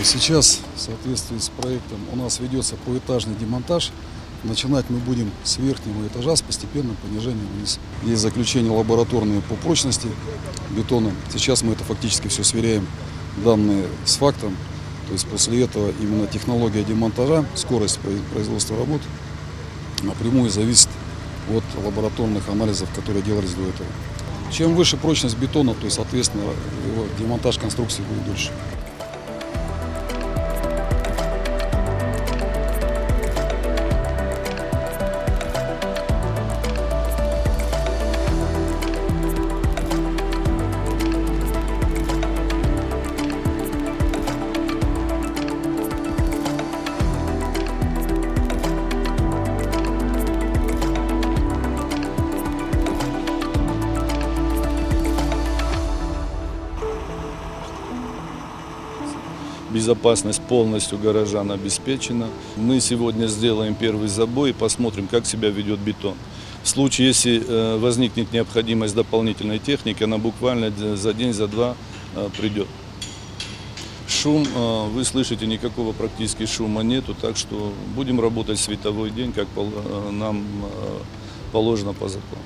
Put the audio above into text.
Сейчас, в соответствии с проектом, у нас ведется поэтажный демонтаж. Начинать мы будем с верхнего этажа с постепенным понижением вниз. Есть заключение лабораторные по прочности бетона. Сейчас мы это фактически все сверяем, данные с фактом. То есть после этого именно технология демонтажа, скорость производства работ напрямую зависит от лабораторных анализов, которые делались до этого. Чем выше прочность бетона, то есть, соответственно, его демонтаж конструкции будет дольше. Безопасность полностью горожан обеспечена. Мы сегодня сделаем первый забой и посмотрим, как себя ведет бетон. В случае, если возникнет необходимость дополнительной техники, она буквально за день, за два придет. Шум, вы слышите, никакого практически шума нету, так что будем работать в световой день, как нам положено по закону.